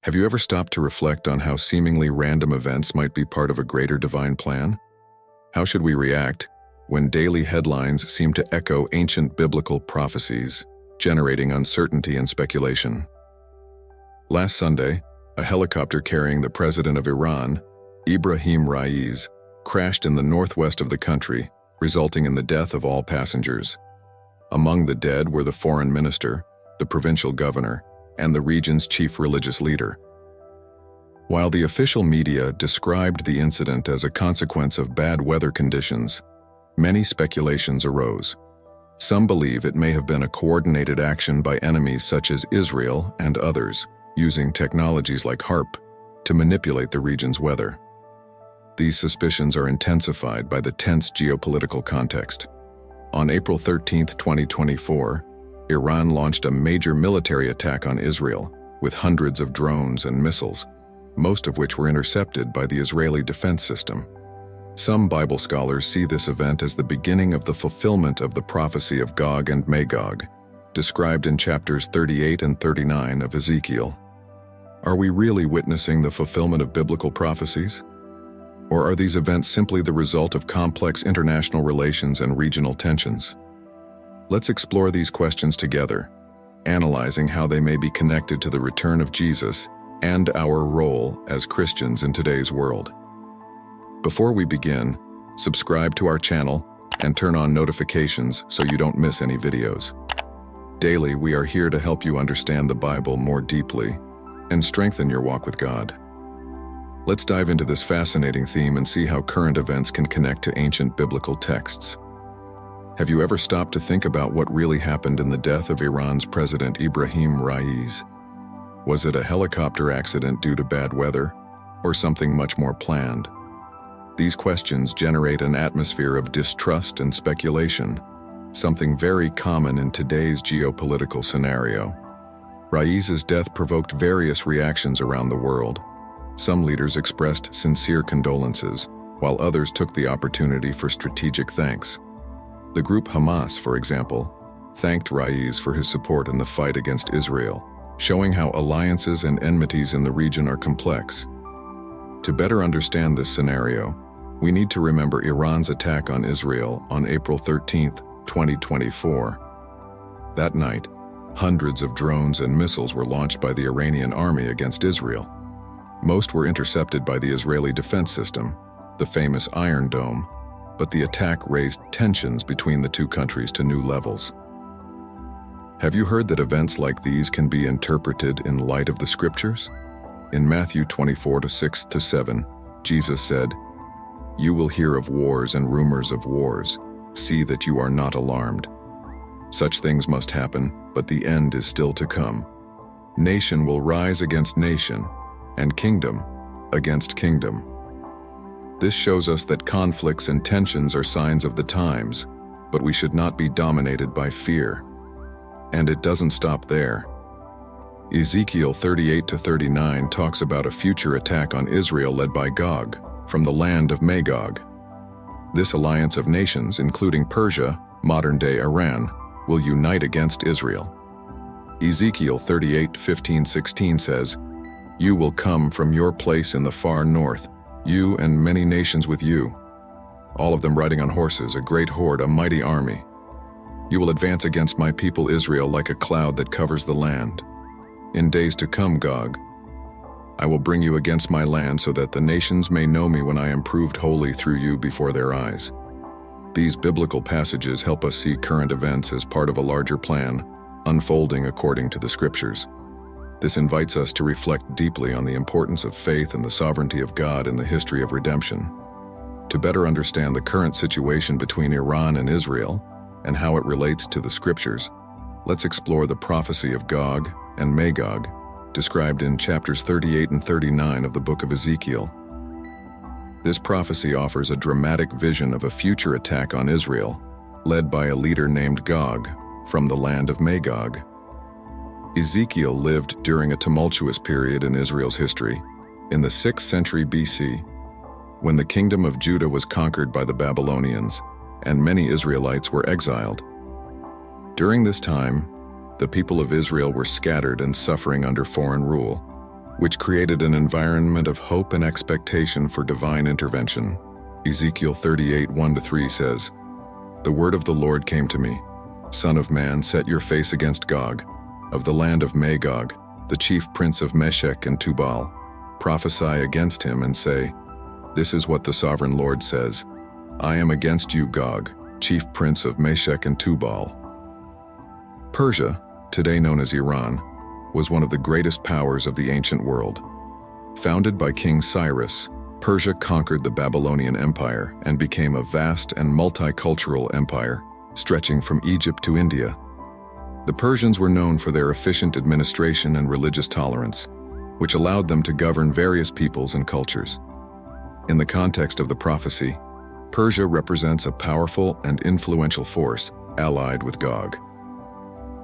Have you ever stopped to reflect on how seemingly random events might be part of a greater divine plan? How should we react when daily headlines seem to echo ancient biblical prophecies, generating uncertainty and speculation? Last Sunday, a helicopter carrying the president of Iran, Ibrahim Raisi, crashed in the northwest of the country, resulting in the death of all passengers. Among the dead were the foreign minister, the provincial governor, and the region's chief religious leader. While the official media described the incident as a consequence of bad weather conditions, many speculations arose. Some believe it may have been a coordinated action by enemies such as Israel and others, using technologies like HAARP to manipulate the region's weather. These suspicions are intensified by the tense geopolitical context. On April 13, 2024, Iran launched a major military attack on Israel with hundreds of drones and missiles, most of which were intercepted by the Israeli defense system. Some Bible scholars see this event as the beginning of the fulfillment of the prophecy of Gog and Magog, described in chapters 38 and 39 of Ezekiel. Are we really witnessing the fulfillment of biblical prophecies? Or are these events simply the result of complex international relations and regional tensions? Let's explore these questions together, analyzing how they may be connected to the return of Jesus and our role as Christians in today's world. Before we begin, subscribe to our channel and turn on notifications so you don't miss any videos. Daily, we are here to help you understand the Bible more deeply and strengthen your walk with God. Let's dive into this fascinating theme and see how current events can connect to ancient biblical texts. Have you ever stopped to think about what really happened in the death of Iran's President Ibrahim Raisi? Was it a helicopter accident due to bad weather, or something much more planned? These questions generate an atmosphere of distrust and speculation, something very common in today's geopolitical scenario. Raisi's death provoked various reactions around the world. Some leaders expressed sincere condolences, while others took the opportunity for strategic thanks. The group Hamas, for example, thanked Raisi for his support in the fight against Israel, showing how alliances and enmities in the region are complex. To better understand this scenario, we need to remember Iran's attack on Israel on April 13, 2024. That night, hundreds of drones and missiles were launched by the Iranian army against Israel. Most were intercepted by the Israeli defense system, the famous Iron Dome, but the attack raised tensions between the two countries to new levels. Have you heard that events like these can be interpreted in light of the scriptures? In Matthew 24:6-7, Jesus said, "You will hear of wars and rumors of wars. See that you are not alarmed. Such things must happen, but the end is still to come. Nation will rise against nation, and kingdom against kingdom." This shows us that conflicts and tensions are signs of the times, but we should not be dominated by fear. And it doesn't stop there. Ezekiel 38-39 talks about a future attack on Israel led by Gog, from the land of Magog. This alliance of nations, including Persia, modern-day Iran, will unite against Israel. Ezekiel 38:15-16 says, "You will come from your place in the far north, you and many nations with you, all of them riding on horses, a great horde, a mighty army. You will advance against my people Israel like a cloud that covers the land. In days to come, Gog, I will bring you against my land so that the nations may know me when I am proved holy through you before their eyes." These biblical passages help us see current events as part of a larger plan, unfolding according to the scriptures. This invites us to reflect deeply on the importance of faith and the sovereignty of God in the history of redemption. To better understand the current situation between Iran and Israel and how it relates to the scriptures, let's explore the prophecy of Gog and Magog, described in chapters 38 and 39 of the book of Ezekiel. This prophecy offers a dramatic vision of a future attack on Israel, led by a leader named Gog, from the land of Magog. Ezekiel lived during a tumultuous period in Israel's history, in the 6th century BC, when the kingdom of Judah was conquered by the Babylonians, and many Israelites were exiled. During this time, the people of Israel were scattered and suffering under foreign rule. which created an environment of hope and expectation for divine intervention. Ezekiel 38:1-3 says, "The word of the Lord came to me, Son of man, set your face against Gog, of the land of Magog, the chief prince of Meshech and Tubal. Prophesy against him and say, This is what the sovereign Lord says, I am against you, Gog, chief prince of Meshech and Tubal." Persia, today known as Iran, was one of the greatest powers of the ancient world. Founded by King Cyrus, Persia conquered the Babylonian Empire and became a vast and multicultural empire, stretching from Egypt to India. The Persians were known for their efficient administration and religious tolerance, which allowed them to govern various peoples and cultures. In the context of the prophecy, Persia represents a powerful and influential force allied with Gog.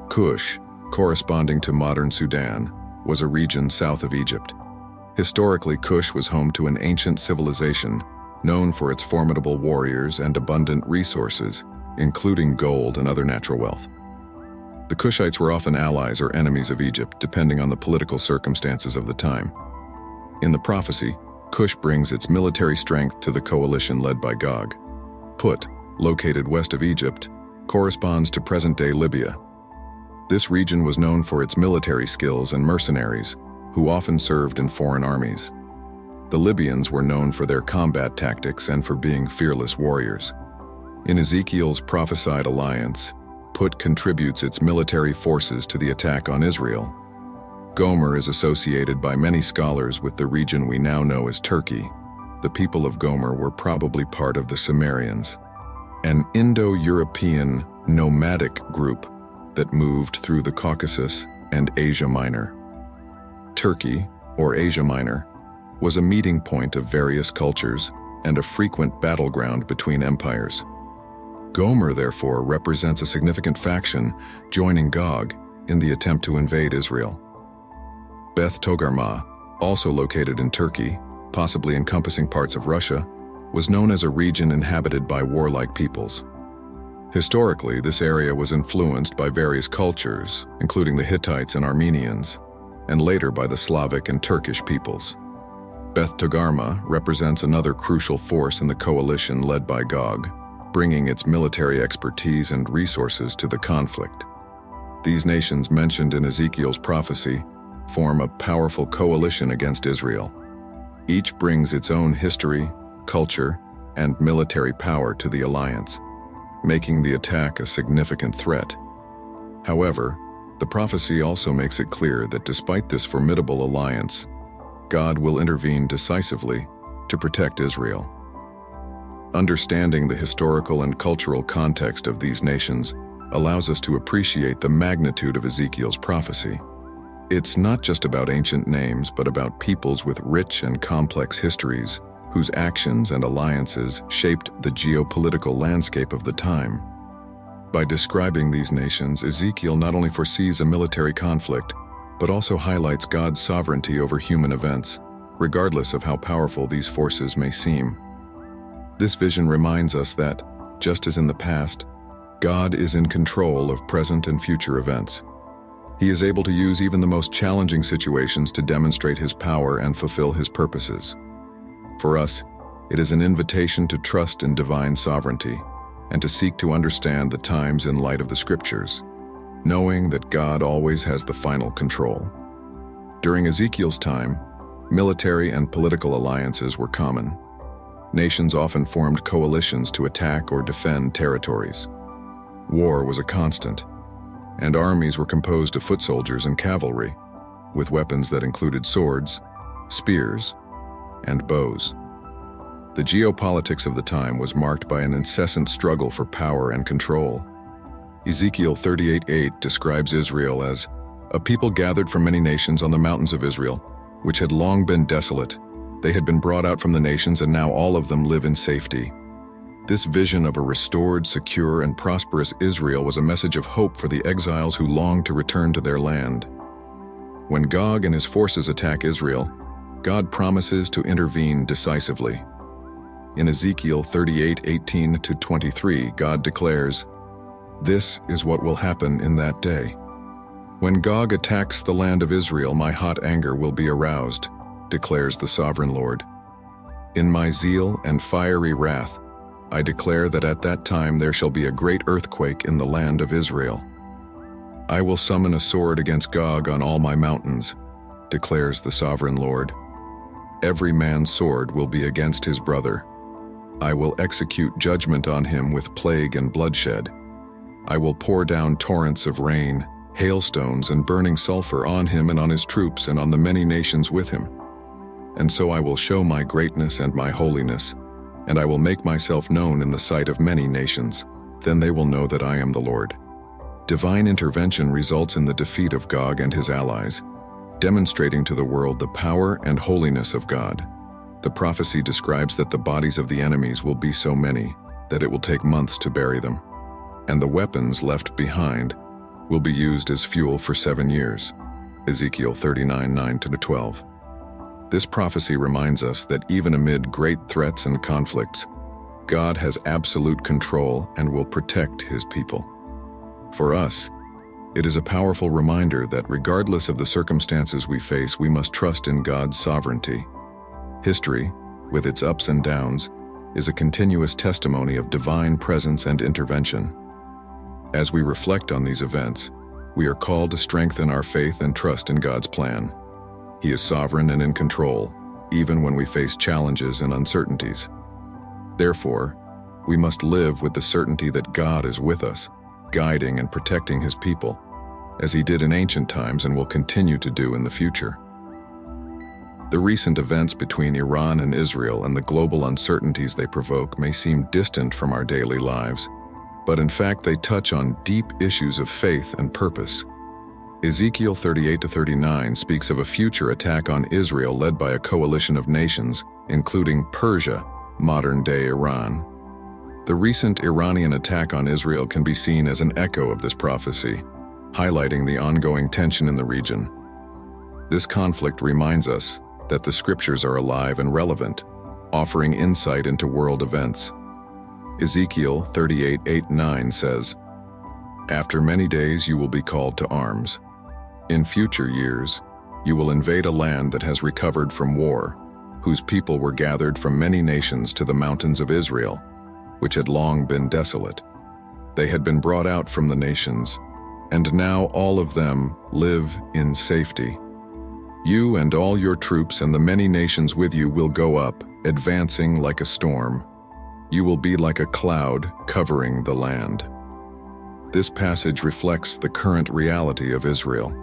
Kush, corresponding to modern Sudan, was a region south of Egypt. Historically, Kush was home to an ancient civilization known for its formidable warriors and abundant resources, including gold and other natural wealth. The Kushites were often allies or enemies of Egypt, depending on the political circumstances of the time. In the prophecy, Kush brings its military strength to the coalition led by Gog. Put, located west of Egypt, corresponds to present-day Libya. This region was known for its military skills and mercenaries, who often served in foreign armies. The Libyans were known for their combat tactics and for being fearless warriors. In Ezekiel's prophesied alliance, Put contributes its military forces to the attack on Israel. Gomer is associated by many scholars with the region we now know as Turkey. The people of Gomer were probably part of the Sumerians, an Indo-European nomadic group that moved through the Caucasus and Asia Minor. Turkey, or Asia Minor, was a meeting point of various cultures and a frequent battleground between empires. Gomer, therefore, represents a significant faction joining Gog in the attempt to invade Israel. Beth Togarmah, also located in Turkey, possibly encompassing parts of Russia, was known as a region inhabited by warlike peoples. Historically, this area was influenced by various cultures, including the Hittites and Armenians, and later by the Slavic and Turkish peoples. Beth Togarmah represents another crucial force in the coalition led by Gog, bringing its military expertise and resources to the conflict. These nations mentioned in Ezekiel's prophecy form a powerful coalition against Israel. Each brings its own history, culture, and military power to the alliance, making the attack a significant threat. However, the prophecy also makes it clear that despite this formidable alliance, God will intervene decisively to protect Israel. Understanding the historical and cultural context of these nations allows us to appreciate the magnitude of Ezekiel's prophecy. It's not just about ancient names, but about peoples with rich and complex histories, whose actions and alliances shaped the geopolitical landscape of the time. By describing these nations, Ezekiel not only foresees a military conflict, but also highlights God's sovereignty over human events, regardless of how powerful these forces may seem. This vision reminds us that, just as in the past, God is in control of present and future events. He is able to use even the most challenging situations to demonstrate His power and fulfill His purposes. For us, it is an invitation to trust in divine sovereignty and to seek to understand the times in light of the Scriptures, knowing that God always has the final control. During Ezekiel's time, military and political alliances were common. Nations often formed coalitions to attack or defend territories. War was a constant, and armies were composed of foot soldiers and cavalry, with weapons that included swords, spears, and bows. The geopolitics of the time was marked by an incessant struggle for power and control. Ezekiel 38:8 describes Israel as a people gathered from many nations on the mountains of Israel, which had long been desolate. They had been brought out from the nations, and now all of them live in safety. This vision of a restored, secure, and prosperous Israel was a message of hope for the exiles who longed to return to their land. When Gog and his forces attack Israel, God promises to intervene decisively. In Ezekiel 38:18-23, God declares, "This is what will happen in that day. When Gog attacks the land of Israel, my hot anger will be aroused, declares the sovereign Lord. In my zeal and fiery wrath, I declare that at that time there shall be a great earthquake in the land of Israel. I will summon a sword against Gog on all my mountains, declares the sovereign Lord. Every man's sword will be against his brother. I will execute judgment on him with plague and bloodshed. I will pour down torrents of rain, hailstones and burning sulfur on him and on his troops and on the many nations with him. And so I will show my greatness and my holiness, and I will make myself known in the sight of many nations. Then they will know that I am the Lord. Divine intervention results in the defeat of Gog and his allies, demonstrating to the world the power and holiness of God. The prophecy describes that the bodies of the enemies will be so many that it will take months to bury them, and the weapons left behind will be used as fuel for 7 years. Ezekiel 39:9-12. This prophecy reminds us that even amid great threats and conflicts, God has absolute control and will protect his people. For us, it is a powerful reminder that regardless of the circumstances we face, we must trust in God's sovereignty. History, with its ups and downs, is a continuous testimony of divine presence and intervention. As we reflect on these events, we are called to strengthen our faith and trust in God's plan. He is sovereign and in control, even when we face challenges and uncertainties. Therefore, we must live with the certainty that God is with us, guiding and protecting his people, as he did in ancient times and will continue to do in the future. The recent events between Iran and Israel and the global uncertainties they provoke may seem distant from our daily lives, but in fact they touch on deep issues of faith and purpose. Ezekiel 38-39 speaks of a future attack on Israel led by a coalition of nations, including Persia, modern-day Iran. The recent Iranian attack on Israel can be seen as an echo of this prophecy, highlighting the ongoing tension in the region. This conflict reminds us that the scriptures are alive and relevant, offering insight into world events. Ezekiel 38:8-9 says, "After many days you will be called to arms. In future years, you will invade a land that has recovered from war, whose people were gathered from many nations to the mountains of Israel, which had long been desolate. They had been brought out from the nations, and now all of them live in safety. You and all your troops and the many nations with you will go up, advancing like a storm. You will be like a cloud covering the land." This passage reflects the current reality of Israel,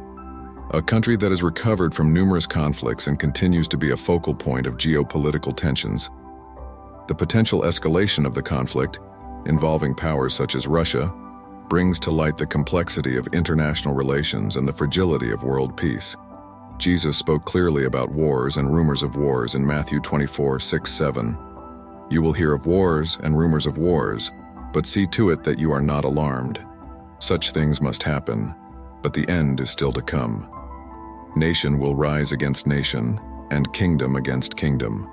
a country that has recovered from numerous conflicts and continues to be a focal point of geopolitical tensions. The potential escalation of the conflict, involving powers such as Russia, brings to light the complexity of international relations and the fragility of world peace. Jesus spoke clearly about wars and rumors of wars in Matthew 24:6-7. "You will hear of wars and rumors of wars, but see to it that you are not alarmed. Such things must happen, but the end is still to come. Nation will rise against nation, and kingdom against kingdom.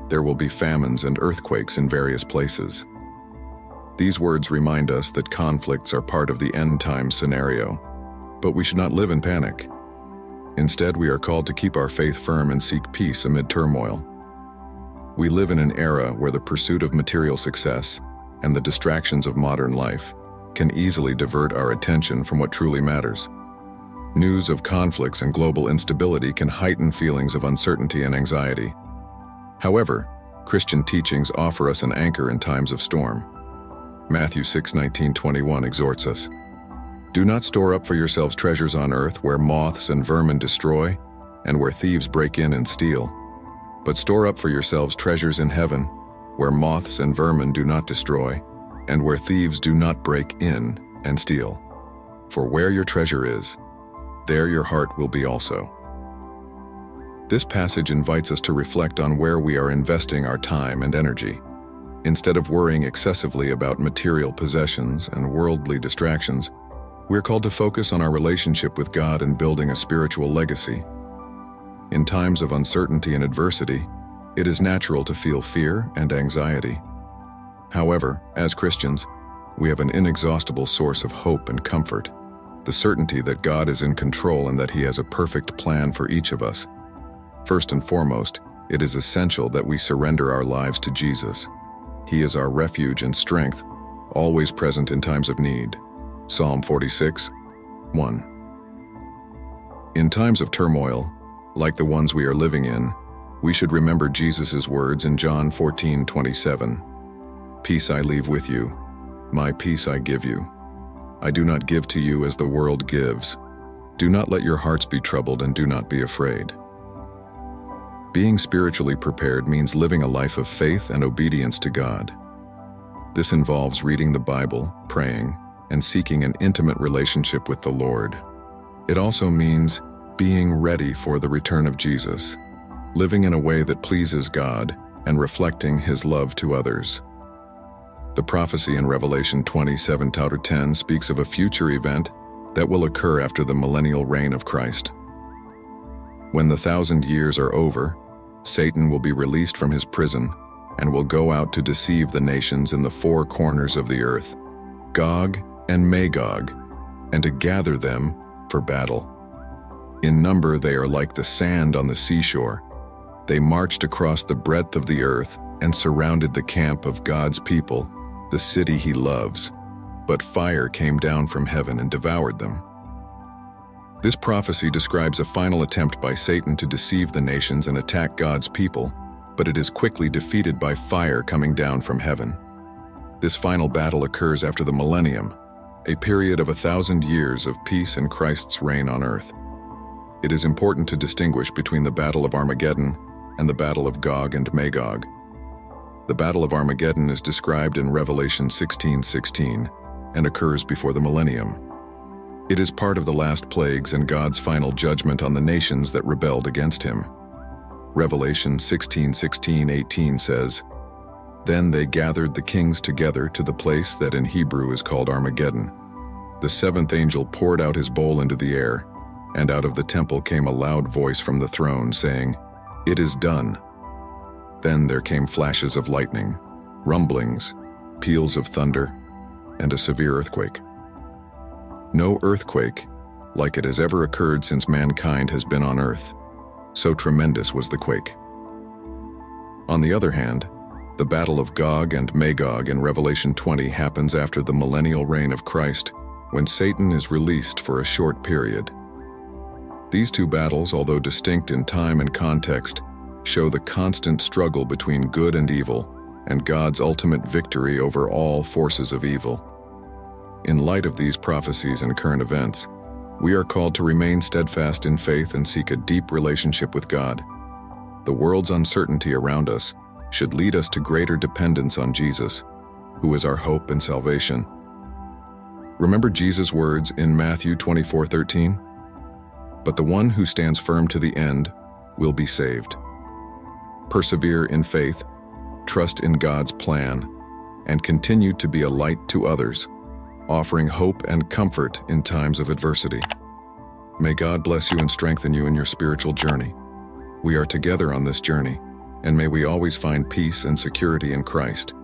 There will be famines and earthquakes in various places." These words remind us that conflicts are part of the end-time scenario, but we should not live in panic. Instead, we are called to keep our faith firm and seek peace amid turmoil. We live in an era where the pursuit of material success and the distractions of modern life can easily divert our attention from what truly matters. News of conflicts and global instability can heighten feelings of uncertainty and anxiety. However, Christian teachings offer us an anchor in times of storm. Matthew 6:19-21 exhorts us, "Do not store up for yourselves treasures on earth where moths and vermin destroy and where thieves break in and steal. But store up for yourselves treasures in heaven where moths and vermin do not destroy and where thieves do not break in and steal. For where your treasure is, there your heart will be also." This passage invites us to reflect on where we are investing our time and energy. Instead of worrying excessively about material possessions and worldly distractions, we're called to focus on our relationship with God and building a spiritual legacy. In times of uncertainty and adversity, it is natural to feel fear and anxiety. However, as Christians, we have an inexhaustible source of hope and comfort. the certainty that God is in control and that He has a perfect plan for each of us. First and foremost, it is essential that we surrender our lives to Jesus. He is our refuge and strength, always present in times of need. Psalm 46:1. In times of turmoil, like the ones we are living in, we should remember Jesus' words in John 14:27. Peace I leave with you, my peace I give you. I do not give to you as the world gives. Do not let your hearts be troubled and do not be afraid. Being spiritually prepared means living a life of faith and obedience to God. This involves reading the Bible, praying, and seeking an intimate relationship with the Lord. It also means being ready for the return of Jesus, living in a way that pleases God and reflecting His love to others. The prophecy in Revelation 27:10 speaks of a future event that will occur after the millennial reign of Christ. When the 1,000 years are over, Satan will be released from his prison and will go out to deceive the nations in the four corners of the earth, Gog and Magog, and to gather them for battle. In number they are like the sand on the seashore. They marched across the breadth of the earth and surrounded the camp of God's people, the city He loves. But fire came down from heaven and devoured them. This prophecy describes a final attempt by Satan to deceive the nations and attack God's people, but it is quickly defeated by fire coming down from heaven. This final battle occurs after the millennium, a period of 1,000 years of peace and Christ's reign on earth. It is important to distinguish between the Battle of Armageddon and the Battle of Gog and Magog. The Battle of Armageddon is described in Revelation 16:16 and occurs before the millennium. It is part of the last plagues and God's final judgment on the nations that rebelled against Him. Revelation 16:18 says, Then they gathered the kings together to the place that in Hebrew is called Armageddon. The seventh angel poured out his bowl into the air, and out of the temple came a loud voice from the throne saying, It is done. Then there came flashes of lightning, rumblings, peals of thunder, and a severe earthquake. No earthquake, like it has ever occurred since mankind has been on earth. So tremendous was the quake. On the other hand, the Battle of Gog and Magog in Revelation 20 happens after the millennial reign of Christ, when Satan is released for a short period. These two battles, although distinct in time and context, show the constant struggle between good and evil, and God's ultimate victory over all forces of evil. In light of these prophecies and current events, we are called to remain steadfast in faith and seek a deep relationship with God. The world's uncertainty around us should lead us to greater dependence on Jesus, who is our hope and salvation. Remember Jesus' words in Matthew 24:13? But the one who stands firm to the end will be saved. Persevere in faith, trust in God's plan, and continue to be a light to others, offering hope and comfort in times of adversity. May God bless you and strengthen you in your spiritual journey. We are together on this journey, and may we always find peace and security in Christ.